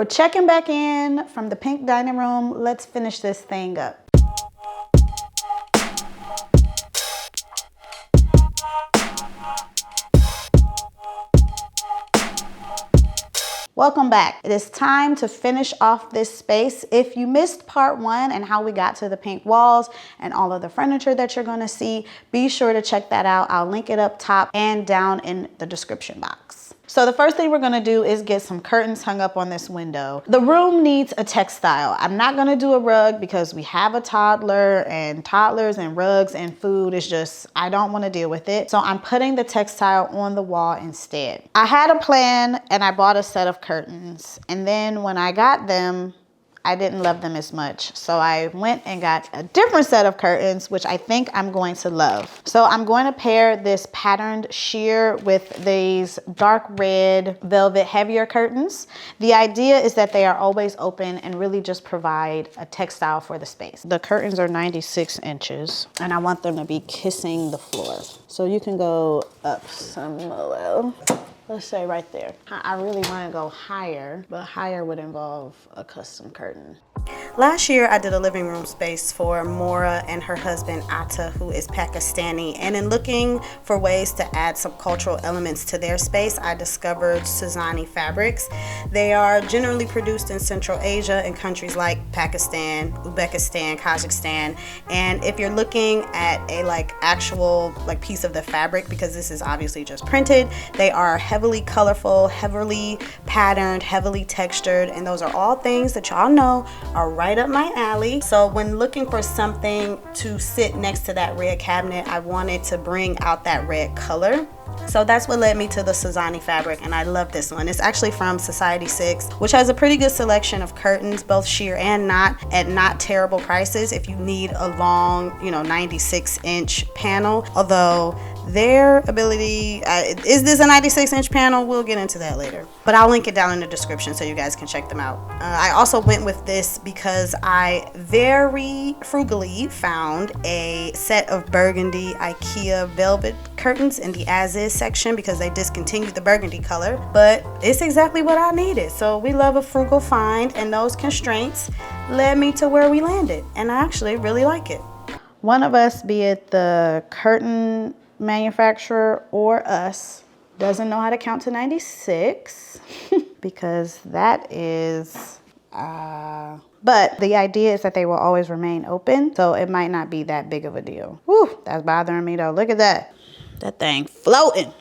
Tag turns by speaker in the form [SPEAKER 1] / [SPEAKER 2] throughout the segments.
[SPEAKER 1] We're checking back in from the pink dining room. Let's finish this thing up. Welcome back. It is time to finish off this space. If you missed part 1 and how we got to the pink walls and all of the furniture that you're going to see, be sure to check that out. I'll link it up top and down in the description box. So the first thing we're gonna do is get some curtains hung up on this window. The room needs a textile. I'm not gonna do a rug because we have a toddler, and toddlers and rugs and food is just, I don't wanna deal with it. So I'm putting the textile on the wall instead. I had a plan and I bought a set of curtains. And then when I got them, I didn't love them as much. So I went and got a different set of curtains, which I think I'm going to love. So I'm going to pair this patterned sheer with these dark red velvet heavier curtains. The idea is that they are always open and really just provide a textile for the space. The curtains are 96 inches and I want them to be kissing the floor. So you can go up some more. Let's say right there. I really want to go higher, but higher would involve a custom curtain. Last year, I did a living room space for Mora and her husband, Atta, who is Pakistani. And in looking for ways to add some cultural elements to their space, I discovered Suzani fabrics. They are generally produced in Central Asia in countries like Pakistan, Uzbekistan, Kazakhstan. And if you're looking at a actual piece of the fabric, because this is obviously just printed, they are heavily colorful, heavily patterned, heavily textured, and those are all things that y'all know are right up my alley. So when looking for something to sit next to that red cabinet, I wanted to bring out that red color. So that's what led me to the Suzani fabric, and I love this one. It's actually from Society 6, which has a pretty good selection of curtains, both sheer and knot, at not terrible prices if you need a long, 96-inch panel. Although their ability, is this a 96-inch panel? We'll get into that later. But I'll link it down in the description so you guys can check them out. I also went with this because I very frugally found a set of burgundy IKEA velvet curtains in the as-is section because they discontinued the burgundy color, but it's exactly what I needed. So we love a frugal find, and those constraints led me to where we landed, and I actually really like it. One of us, be it the curtain manufacturer or us, doesn't know how to count to 96 because that is but the idea is that they will always remain open, so it might not be that big of a deal. Whew, that's bothering me though. Look at that. That thing floating.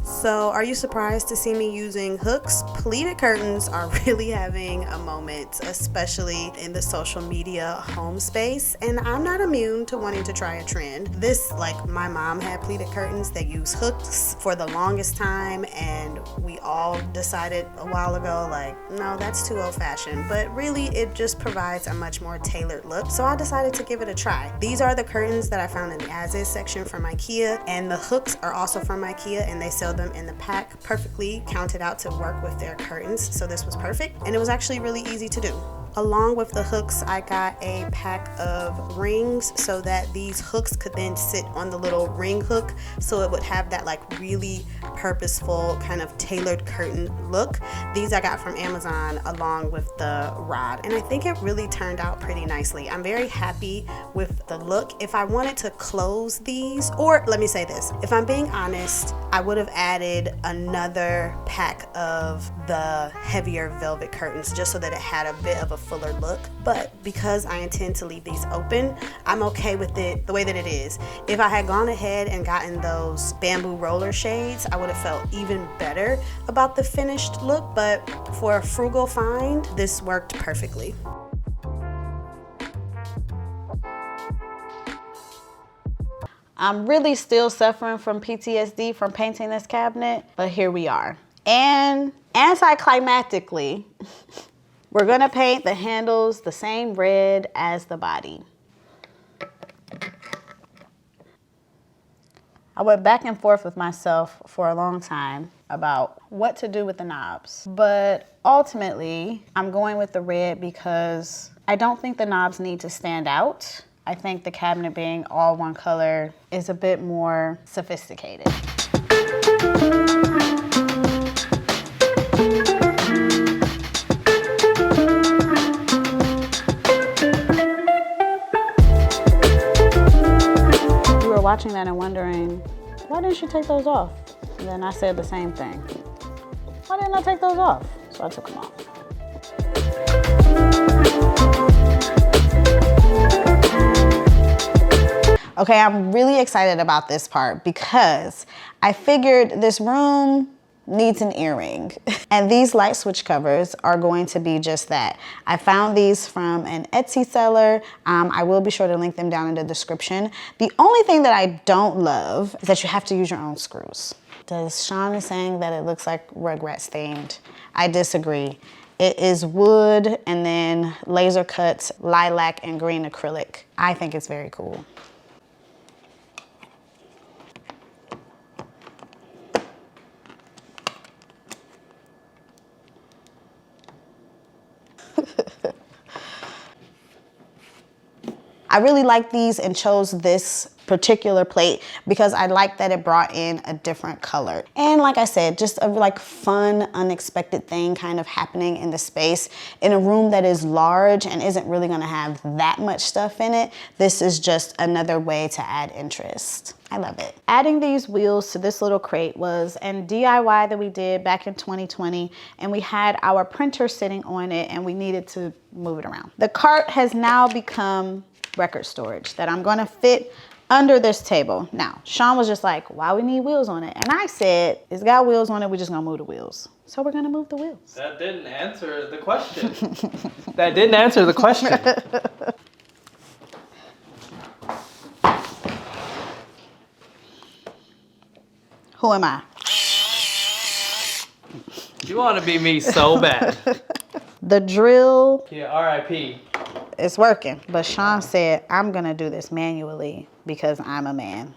[SPEAKER 1] So are you surprised to see me using hooks? Pleated curtains are really having a moment, especially in the social media home space, and I'm not immune to wanting to try a trend. This, my mom had pleated curtains that use hooks for the longest time, and we all decided a while ago, no, that's too old-fashioned, but really it just provides a much more tailored look, so I decided to give it a try. These are the curtains that I found in the as-is section from IKEA, and the hooks are also from IKEA, and they sell them in the pack perfectly counted out to work with their curtains, so this was perfect, and it was actually really easy to do. Along with the hooks, I got a pack of rings so that these hooks could then sit on the little ring hook, so it would have that really purposeful kind of tailored curtain look. These I got from Amazon along with the rod, and I think it really turned out pretty nicely. I'm very happy with the look. If I wanted to close these, or let me say this, if I'm being honest, I would have added another pack of the heavier velvet curtains just so that it had a bit of a fuller look, but because I intend to leave these open, I'm okay with it the way that it is. If I had gone ahead and gotten those bamboo roller shades, I would have felt even better about the finished look, but for a frugal find, this worked perfectly. I'm really still suffering from PTSD from painting this cabinet, but here we are. And anticlimactically, we're gonna paint the handles the same red as the body. I went back and forth with myself for a long time about what to do with the knobs, but ultimately I'm going with the red because I don't think the knobs need to stand out. I think the cabinet being all one color is a bit more sophisticated. watching that and wondering, why didn't she take those off? And then I said the same thing. Why didn't I take those off? So I took them off. Okay, I'm really excited about this part because I figured this room needs an earring. And these light switch covers are going to be just that. I found these from an Etsy seller. I will be sure to link them down in the description. The only thing that I don't love is that you have to use your own screws. Sean is saying that it looks like Rugrats themed. I disagree. It is wood and then laser cut lilac and green acrylic. I think it's very cool. I really like these and chose this particular plate because I like that it brought in a different color. And like I said, just a like fun, unexpected thing kind of happening in the space in a room that is large and isn't really gonna have that much stuff in it. This is just another way to add interest. I love it. Adding these wheels to this little crate was an DIY that we did back in 2020, and we had our printer sitting on it and we needed to move it around. The cart has now become record storage that I'm gonna fit under this table. Now, Sean was just like, why we need wheels on it? And I said, it's got wheels on it, we're just gonna move the wheels. So we're gonna move the wheels.
[SPEAKER 2] That didn't answer the question. That didn't answer the question.
[SPEAKER 1] Who am I?
[SPEAKER 2] You wanna be me so bad.
[SPEAKER 1] The drill.
[SPEAKER 2] Yeah, R.I.P.
[SPEAKER 1] It's working, but Sean said, I'm gonna do this manually because I'm a man.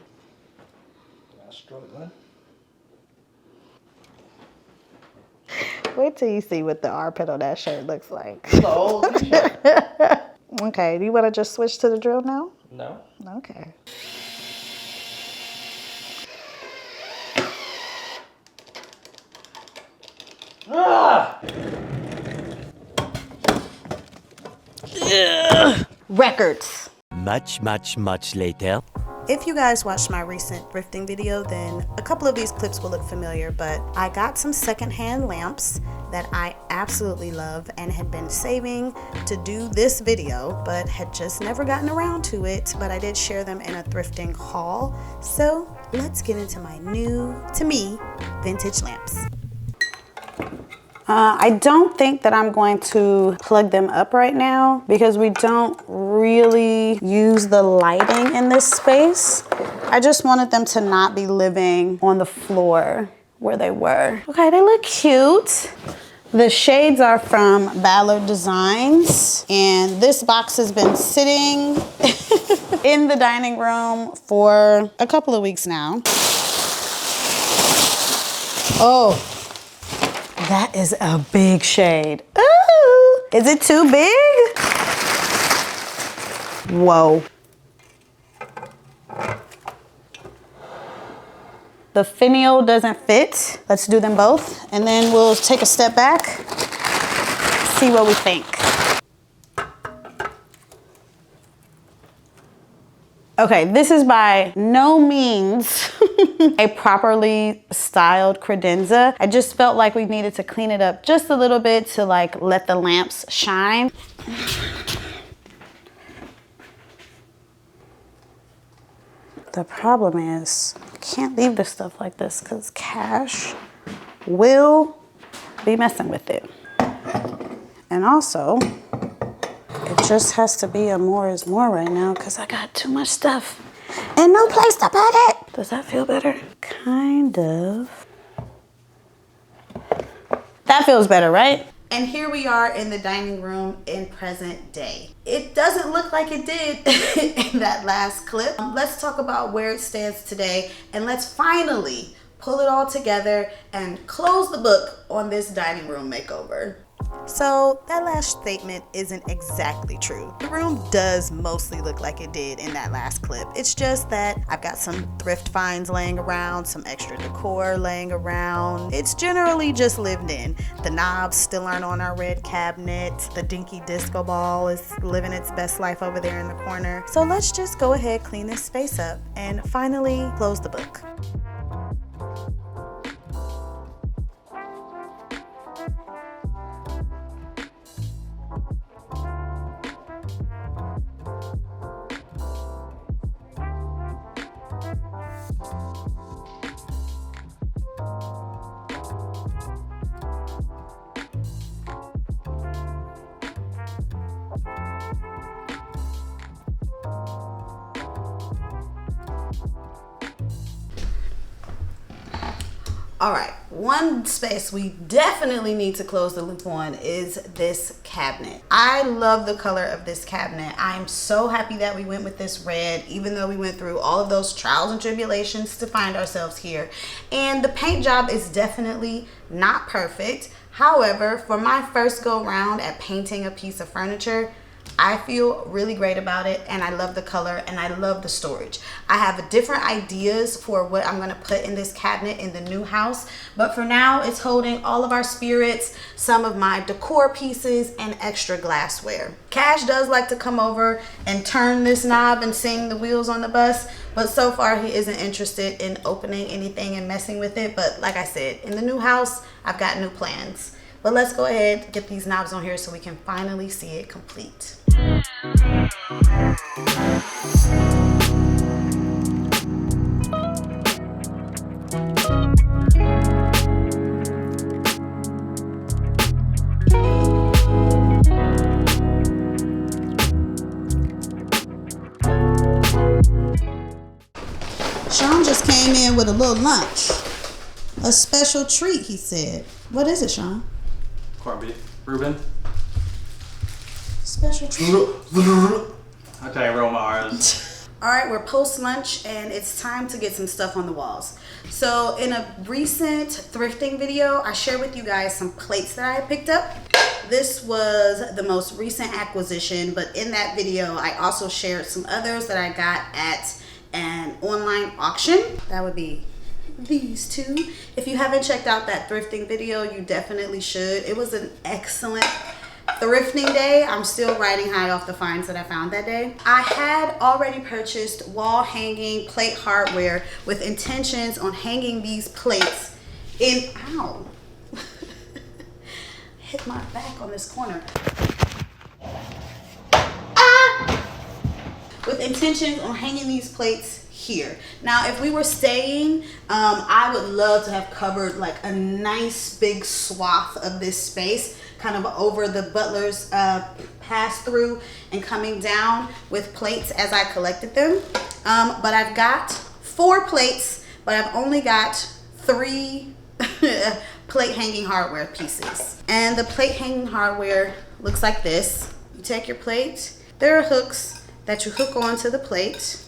[SPEAKER 1] Wait till you see what the armpit on that shirt looks like. Okay, do you wanna just switch to the drill now?
[SPEAKER 2] No.
[SPEAKER 1] Okay.
[SPEAKER 2] Ah!
[SPEAKER 1] Records.
[SPEAKER 3] Much later.
[SPEAKER 1] If you guys watched my recent thrifting video, then a couple of these clips will look familiar, but I got some secondhand lamps that I absolutely love and had been saving to do this video, but had just never gotten around to it, but I did share them in a thrifting haul. So let's get into my new, to me, vintage lamps. I don't think that I'm going to plug them up right now because we don't really use the lighting in this space. I just wanted them to not be living on the floor where they were. Okay, they look cute. The shades are from Ballard Designs, and this box has been sitting in the dining room for a couple of weeks now. Oh. That is a big shade. Ooh, is it too big? Whoa. The finial doesn't fit. Let's do them both, and then we'll take a step back, see what we think. Okay, this is by no means a properly styled credenza. I just felt like we needed to clean it up just a little bit to like let the lamps shine. The problem is I can't leave this stuff like this because Cash will be messing with it. And also, it just has to be a more is more right now because I got too much stuff and no place to put it. Does that feel better? Kind of. That feels better, right? And here we are in the dining room in present day. It doesn't look like it did in that last clip. Let's talk about where it stands today, and let's finally pull it all together and close the book on this dining room makeover. So that last statement isn't exactly true. The room does mostly look like it did in that last clip. It's just that I've got some thrift finds laying around, some extra decor laying around. It's generally just lived in. The knobs still aren't on our red cabinet. The dinky disco ball is living its best life over there in the corner. So let's just go ahead, clean this space up, and finally close the book. All right, one space we definitely need to close the loop on is this cabinet. I love the color of this cabinet. I'm so happy that we went with this red, even though we went through all of those trials and tribulations to find ourselves here. And the paint job is definitely not perfect. However, for my first go round at painting a piece of furniture, I feel really great about it, and I love the color and I love the storage. I have different ideas for what I'm going to put in this cabinet in the new house, but for now it's holding all of our spirits, some of my decor pieces, and extra glassware. Cash does like to come over and turn this knob and sing the wheels on the bus, but so far he isn't interested in opening anything and messing with it. But like I said, in the new house I've got new plans. But let's go ahead, get these knobs on here so we can finally see it complete. Sean just came in with a little lunch. A special treat, he said. What is it, Sean?
[SPEAKER 2] Corned beef. Reuben.
[SPEAKER 1] Special treat.
[SPEAKER 2] I'll tell you, roll my R's.
[SPEAKER 1] All right, we're post lunch and it's time to get some stuff on the walls. So in a recent thrifting video, I shared with you guys some plates that I had picked up. This was the most recent acquisition, but in that video, I also shared some others that I got at an online auction. That would be these two. If you haven't checked out that thrifting video, you definitely should. It was an excellent thrifting day. I'm still riding high off the finds that I found that day. I had already purchased wall hanging plate hardware with intentions on hanging these plates in, ow, hit my back on this corner. With intentions on hanging these plates here. Now, if we were staying, I would love to have covered like a nice big swath of this space, kind of over the butler's pass through and coming down with plates as I collected them. But I've got 4 plates, but I've only got 3 plate hanging hardware pieces. And the plate hanging hardware looks like this. You take your plate, there are hooks that you hook onto the plate.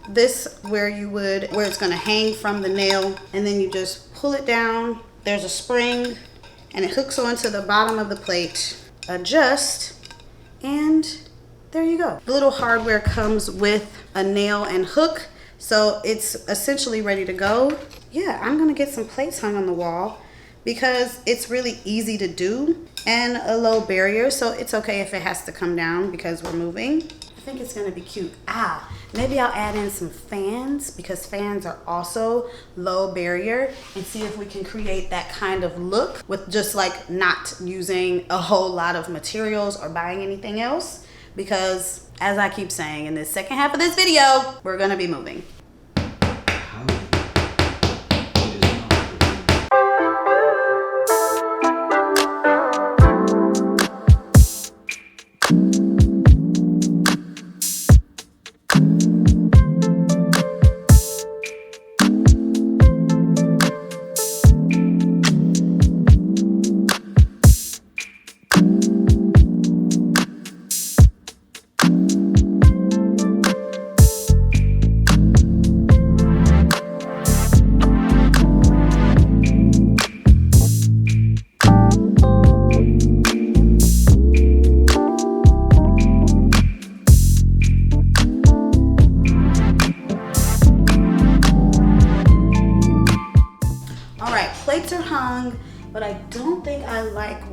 [SPEAKER 1] This where it's gonna hang from the nail, and then you just pull it down. There's a spring and it hooks onto the bottom of the plate. Adjust, and there you go. The little hardware comes with a nail and hook, so it's essentially ready to go. Yeah, I'm gonna get some plates hung on the wall because it's really easy to do and a low barrier, so it's okay if it has to come down because we're moving. I think it's gonna be cute. Maybe I'll add in some fans because fans are also low barrier, and see if we can create that kind of look with just like not using a whole lot of materials or buying anything else, because as I keep saying, in the second half of this video, we're gonna be moving.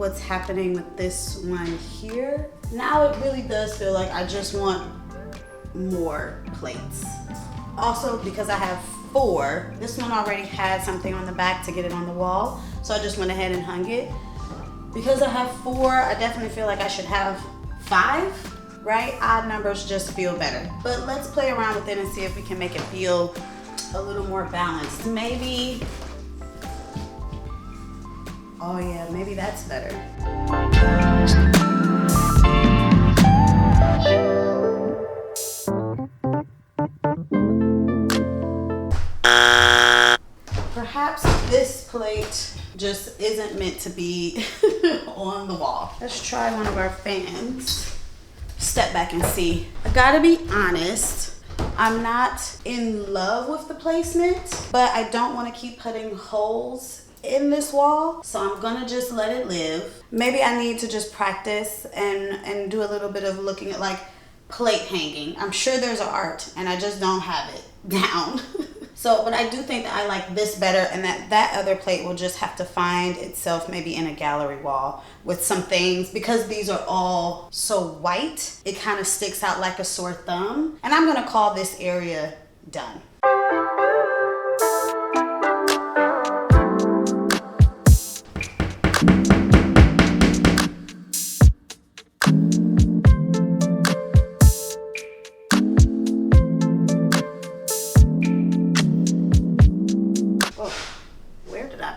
[SPEAKER 1] what's happening with this one here. Now it really does feel like I just want more plates. Also, because I have 4, this one already had something on the back to get it on the wall, so I just went ahead and hung it. Because I have 4, I definitely feel like I should have 5, right? Odd numbers just feel better. But let's play around with it and see if we can make it feel a little more balanced. Maybe, oh yeah, maybe that's better. Perhaps this plate just isn't meant to be on the wall. Let's try one of our fans. Step back and see. I gotta be honest, I'm not in love with the placement, but I don't want to keep putting holes in this wall, so I'm gonna just let it live. Maybe I need to just practice and do a little bit of looking at like plate hanging. I'm sure there's an art and I just don't have it down. So, but I do think that I like this better, and that other plate will just have to find itself maybe in a gallery wall with some things, because these are all so white, it kind of sticks out like a sore thumb. And I'm gonna call this area done.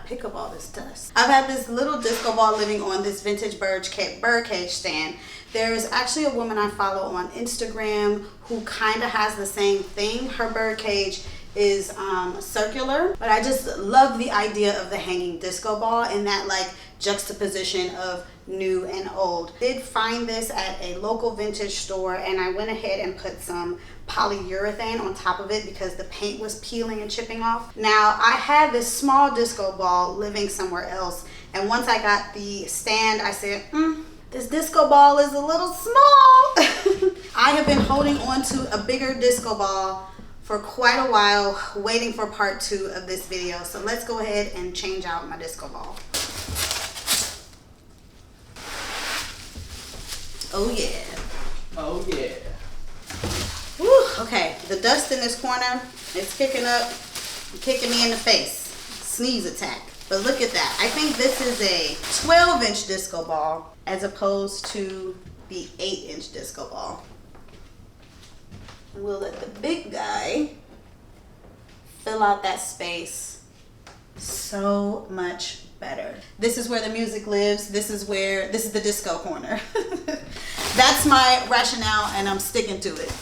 [SPEAKER 1] Pick up all this dust. I've had this little disco ball living on this vintage bird cage stand. There's actually a woman I follow on Instagram who kind of has the same thing. Her bird cage is circular, but I just love the idea of the hanging disco ball and that like juxtaposition of new and old. Did find this at a local vintage store, and I went ahead and put some polyurethane on top of it because the paint was peeling and chipping off. Now, I had this small disco ball living somewhere else, and once I got the stand, I said, this disco ball is a little small. I have been holding on to a bigger disco ball for quite a while, waiting for part 2 of this video. So let's go ahead and change out my disco ball. Oh yeah.
[SPEAKER 2] Oh yeah.
[SPEAKER 1] Whew, okay, the dust in this corner, it's kicking up, kicking me in the face. Sneeze attack. But look at that. I think this is a 12-inch disco ball as opposed to the 8-inch disco ball. And we'll let the big guy fill out that space so much better. This is where the music lives. This is the disco corner. That's my rationale, and I'm sticking to it.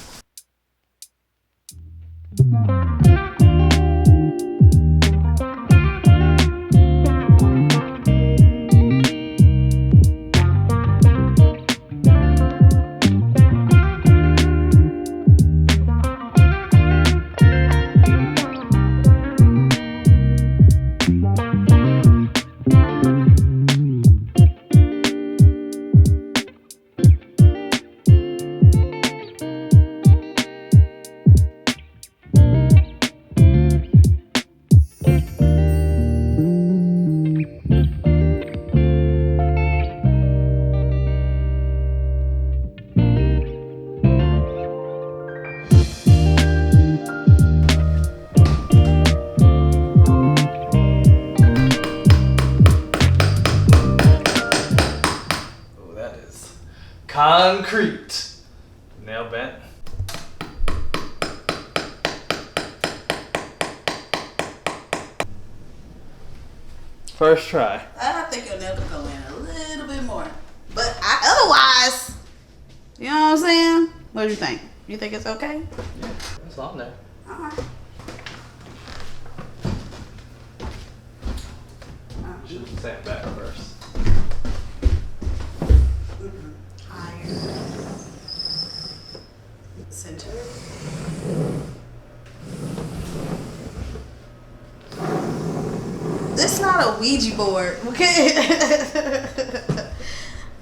[SPEAKER 2] Concrete. Nail bent. First try.
[SPEAKER 1] I think your nail could go in a little bit more. But otherwise, you know what I'm saying? What do you think? You think it's okay?
[SPEAKER 2] Yeah, it's on there.
[SPEAKER 1] Alright.
[SPEAKER 2] Should sand back first.
[SPEAKER 1] Higher. Center. This is not a Ouija board, okay?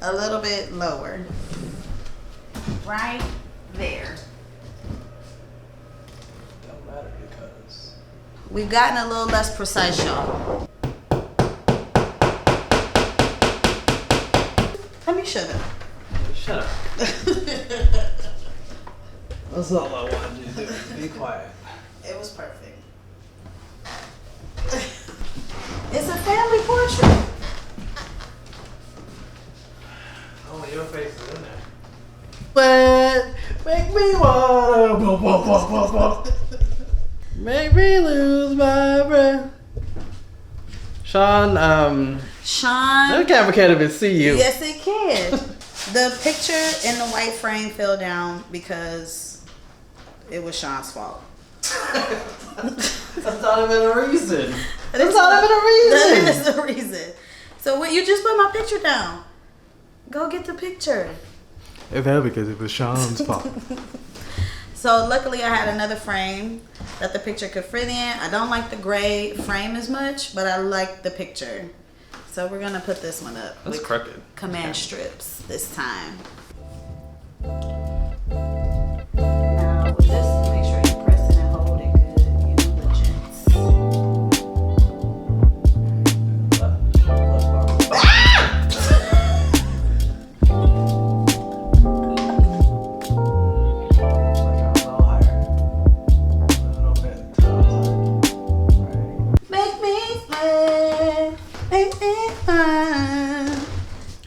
[SPEAKER 1] A little bit lower. Right there.
[SPEAKER 2] Don't matter because
[SPEAKER 1] We've gotten a little less precise, y'all. Let me shut up.
[SPEAKER 2] Shut up. That's all I wanted you to do. Be quiet.
[SPEAKER 1] It was perfect. It's a family portrait.
[SPEAKER 2] Oh, your face is in there. But make me wanna make me lose my breath. Sean, the camera can't even see you.
[SPEAKER 1] Yes, it can. The picture in the white frame fell down because it was Sean's fault.
[SPEAKER 2] That's not even a reason.
[SPEAKER 1] That is the reason. So what? You just put my picture down. Go get the picture.
[SPEAKER 2] It fell because it was Sean's fault.
[SPEAKER 1] So luckily I had another frame that the picture could fit in. I don't like the gray frame as much, but I like the picture. So we're gonna put this one up.
[SPEAKER 2] That's crooked.
[SPEAKER 1] Command strips this time. Now with this, make sure you press it and hold it good. You know the gents.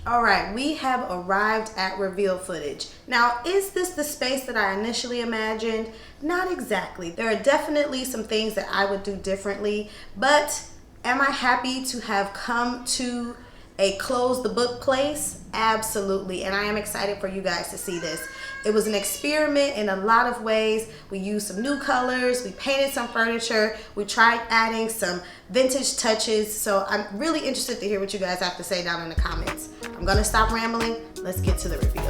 [SPEAKER 1] Alright, we have arrived at reveal footage. Now, is this the space that I initially imagined? Not exactly. There are definitely some things that I would do differently, but am I happy to have come to a close the book place? Absolutely, and I am excited for you guys to see this. It was an experiment in a lot of ways. We used some new colors, we painted some furniture, we tried adding some vintage touches. So I'm really interested to hear what you guys have to say down in the comments. I'm gonna stop rambling, let's get to the reveal.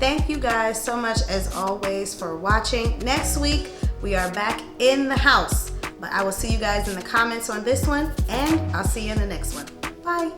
[SPEAKER 1] Thank you guys so much as always for watching. Next week, we are back in the house. But I will see you guys in the comments on this one, and I'll see you in the next one. Bye.